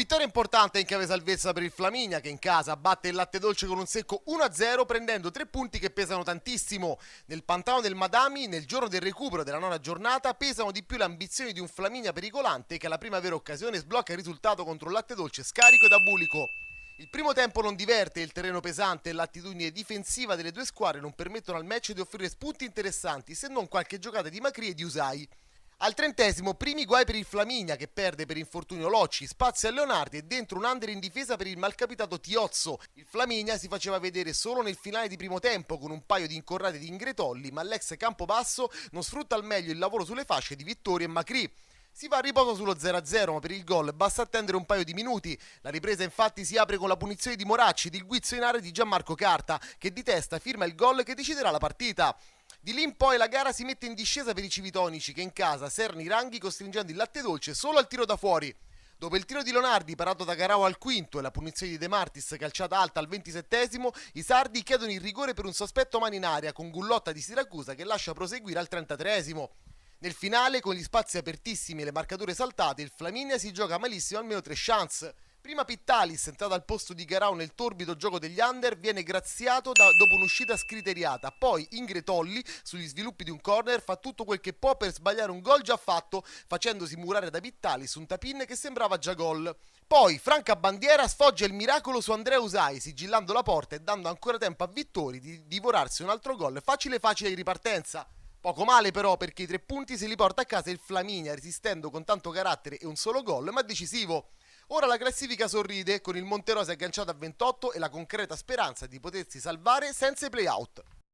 Vittoria importante in chiave salvezza per il Flaminia che in casa batte il Latte Dolce con un secco 1-0 prendendo 3 punti che pesano tantissimo. Nel pantano del Madami, nel giorno del recupero della nona giornata, pesano di più le ambizioni di un Flaminia pericolante che alla prima vera occasione sblocca il risultato contro il Latte Dolce scarico ed abulico. Il primo tempo non diverte, il terreno pesante e l'attitudine difensiva delle due squadre non permettono al match di offrire spunti interessanti se non qualche giocata di Macri e di Usai. Al 30°, primi guai per il Flaminia che perde per infortunio Locci, spazio a Leonardi e dentro un under in difesa per il malcapitato Tiozzo. Il Flaminia si faceva vedere solo nel finale di primo tempo con un paio di incorrate di Ingretolli, ma l'ex Campobasso non sfrutta al meglio il lavoro sulle fasce di Vittorio e Macri. Si va a riposo sullo 0-0, ma per il gol basta attendere un paio di minuti. La ripresa infatti si apre con la punizione di Moracci ed il guizzo in area di Gianmarco Carta, che di testa firma il gol che deciderà la partita. Di lì in poi la gara si mette in discesa per i civitonici che in casa serrano i ranghi costringendo il Latte Dolce solo al tiro da fuori. Dopo il tiro di Leonardi parato da Garau al quinto e la punizione di De Martis calciata alta al 27°, i sardi chiedono il rigore per un sospetto mano in aria con Gullotta di Siracusa che lascia proseguire al 33°. Nel finale, con gli spazi apertissimi e le marcature saltate, il Flaminia si gioca malissimo almeno 3 chance. Prima Pittalis, entrato al posto di Garau nel torbido gioco degli under, viene graziato dopo un'uscita scriteriata. Poi Ingretolli, sugli sviluppi di un corner, fa tutto quel che può per sbagliare un gol già fatto, facendosi murare da Pittalis un tapin che sembrava già gol. Poi Franca Bandiera sfoggia il miracolo su Andrea Usai, sigillando la porta e dando ancora tempo a Vittori di divorarsi un altro gol facile facile in ripartenza. Poco male però perché i 3 punti se li porta a casa il Flaminia resistendo con tanto carattere e un solo gol ma decisivo. Ora la classifica sorride con il Monterosa agganciato a 28 e la concreta speranza di potersi salvare senza i play-out.